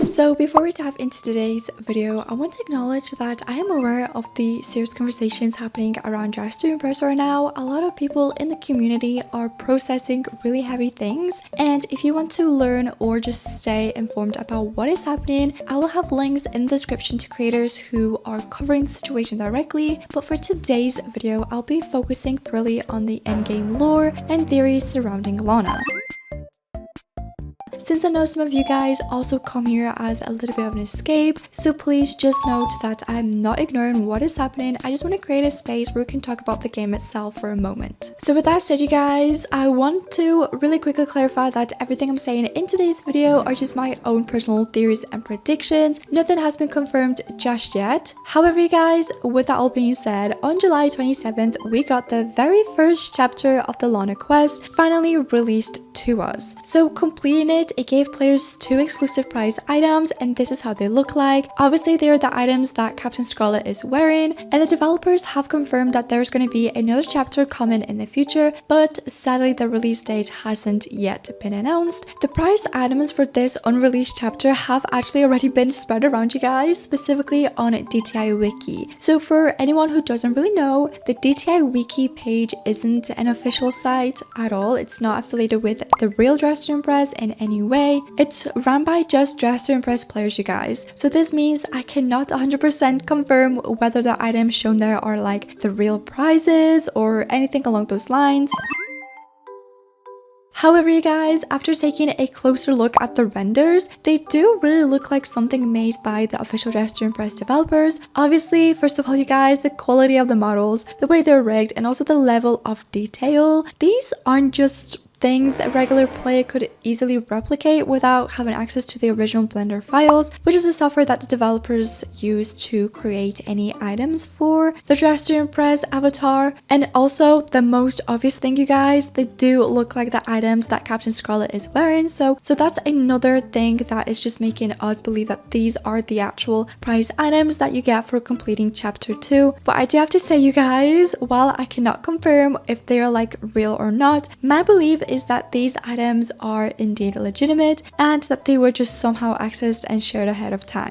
So before we dive into today's video, I want to acknowledge that I am aware of the serious conversations happening around Dress to Impress right now. A lot of people in the community are processing really heavy things, and if you want to learn or just stay informed about what is happening, I will have links in the description to creators who are covering the situation directly. But for today's video, I'll be focusing purely on the endgame lore and theories surrounding Lana. Since I know some of you guys also come here as a little bit of an escape, so please just note that I'm not ignoring what is happening. I just want to create a space where we can talk about the game itself for a moment. So with that said, you guys, I want to really quickly clarify that everything I'm saying in today's video are just my own personal theories and predictions. Nothing has been confirmed just yet. However, you guys, with that all being said, on July 27th, we got the very first chapter of the Lana Quest finally released to us. So completing it gave players 2 exclusive prize items, and this is how they look like. Obviously, they are the items that Captain Scarlet is wearing, and the developers have confirmed that there's going to be another chapter coming in the future, but sadly the release date hasn't yet been announced. The prize items for this unreleased chapter have actually already been spread around, you guys, specifically on DTI Wiki. So for anyone who doesn't really know, the DTI Wiki page isn't an official site at all. It's not affiliated with the real Dress to Impress in any way. It's run by just Dress to Impress players, you guys. So this means I cannot 100% confirm whether the items shown there are like the real prizes or anything along those lines. However, you guys, after taking a closer look at the renders, they do really look like something made by the official Dress to Impress developers. Obviously, first of all, you guys, the quality of the models, the way they're rigged, and also the level of detail, these aren't just things a regular player could easily replicate without having access to the original Blender files, which is the software that the developers use to create any items for the Dress to Impress avatar. And also, the most obvious thing, you guys, they do look like the items that Captain Scarlet is wearing. So that's another thing that is just making us believe that these are the actual prize items that you get for completing chapter 2. But I do have to say, you guys, while I cannot confirm if they're like real or not, my belief is that these items are indeed legitimate and that they were just somehow accessed and shared ahead of time.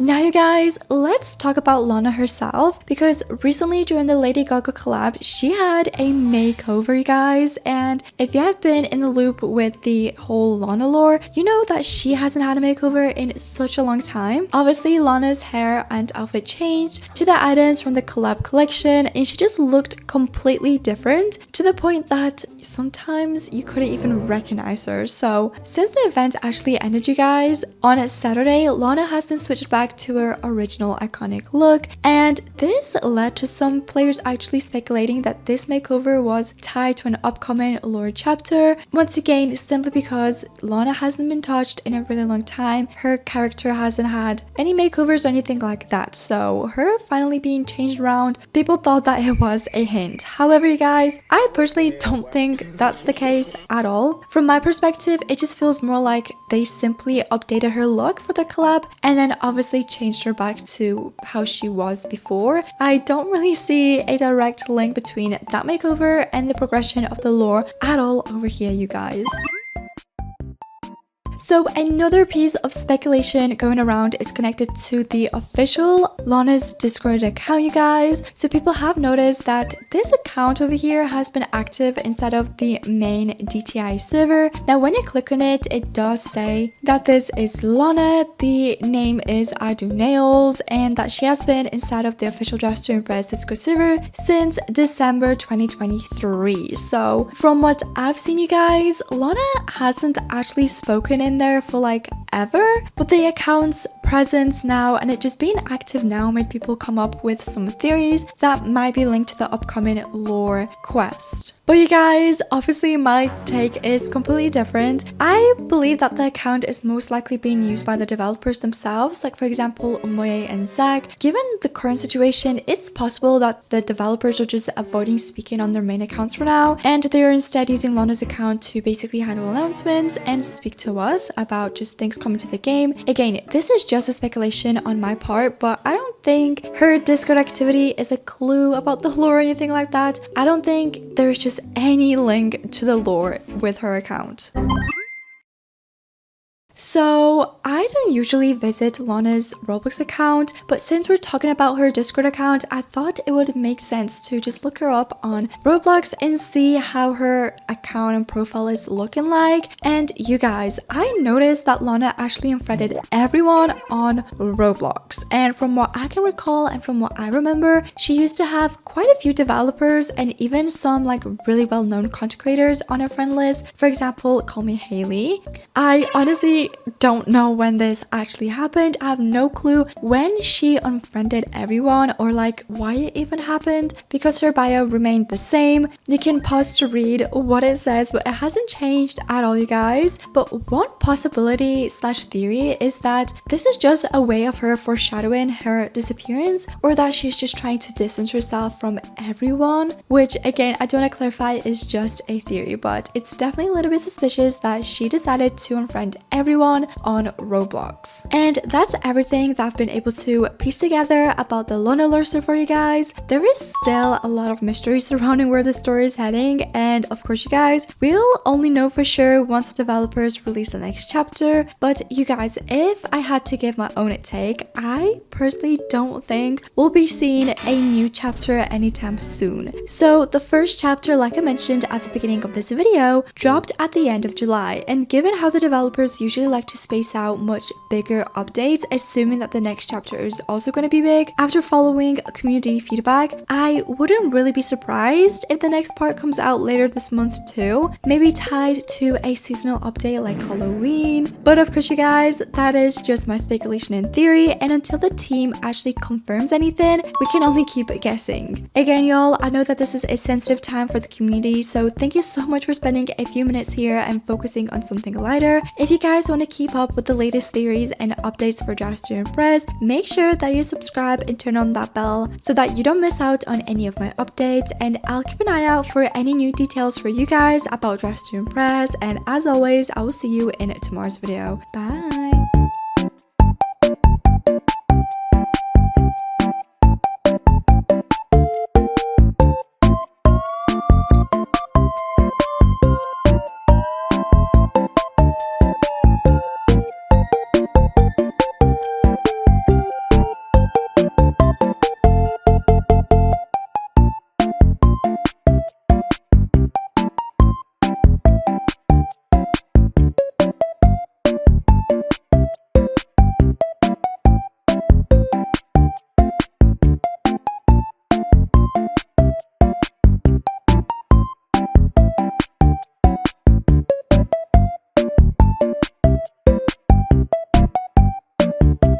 Now, you guys, let's talk about Lana herself, because recently during the Lady Gaga collab, she had a makeover, you guys, and if you have been in the loop with the whole Lana lore, you know that she hasn't had a makeover in such a long time. Obviously, Lana's hair and outfit changed to the items from the collab collection, and she just looked completely different to the point that sometimes you couldn't even recognize her. So since the event actually ended, you guys, on Saturday, Lana has been switched back to her original iconic look, and this led to some players actually speculating that this makeover was tied to an upcoming lore chapter. Once again, simply because Lana hasn't been touched in a really long time, her character hasn't had any makeovers or anything like that, so her finally being changed around, people thought that it was a hint. However, you guys, I personally don't think that's the case at all. From my perspective, it just feels more like they simply updated her look for the collab and then obviously changed her back to how she was before. I don't really see a direct link between that makeover and the progression of the lore at all over here, you guys. So another piece of speculation going around is connected to the official Lana's Discord account, you guys. So people have noticed that this account over here has been active instead of the main DTI server. Now when you click on it, it does say that this is Lana, the name is I Do Nails, and that she has been inside of the official Dress to Impress Discord server since December 2023. So from what I've seen, you guys, Lana hasn't actually spoken in there for like ever, but the account's presence now and it just being active now made people come up with some theories that might be linked to the upcoming lore quest. But you guys, obviously my take is completely different. I believe that the account is most likely being used by the developers themselves, like for example Moye and Zach. Given the current situation, it's possible that the developers are just avoiding speaking on their main accounts for now, and they're instead using Lana's account to basically handle announcements and speak to us about just things coming to the game. Again, this is just a speculation on my part, but I don't think her Discord activity is a clue about the lore or anything like that. I don't think there's just any link to the lore with her account. So I don't usually visit Lana's Roblox account, but since we're talking about her Discord account, I thought it would make sense to just look her up on Roblox and see how her account and profile is looking like. And you guys, I noticed that Lana actually unfriended everyone on Roblox. And from what I can recall and from what I remember, she used to have quite a few developers and even some like really well-known content creators on her friend list. For example, call me Haley. I honestly don't know when this actually happened. I have no clue when she unfriended everyone or like why it even happened, because her bio remained the same. You can pause to read what it says, but it hasn't changed at all, you guys. But one possibility slash theory is that this is just a way of her foreshadowing her disappearance, or that she's just trying to distance herself from everyone, which again, I do want to clarify is just a theory, but it's definitely a little bit suspicious that she decided to unfriend everyone on Roblox. And that's everything that I've been able to piece together about the Lana Lurser for you guys. There is still a lot of mystery surrounding where the story is heading, and of course you guys, we'll only know for sure once the developers release the next chapter. But you guys, if I had to give my own take, I personally don't think we'll be seeing a new chapter anytime soon. So the first chapter, like I mentioned at the beginning of this video, dropped at the end of July, and given how the developers usually like to space out much bigger updates, assuming that the next chapter is also going to be big, after following community feedback, I wouldn't really be surprised if the next part comes out later this month too, maybe tied to a seasonal update like Halloween. But of course you guys, that is just my speculation and theory, and until the team actually confirms anything, we can only keep guessing. Again y'all, I know that this is a sensitive time for the community, so thank you so much for spending a few minutes here and focusing on something lighter. If you guys want to keep up with the latest theories and updates for Draft to Impress, make sure that you subscribe and turn on that bell so that you don't miss out on any of my updates, and I'll keep an eye out for any new details for you guys about Draft to Impress. And as always, I will see you in tomorrow's video. Bye!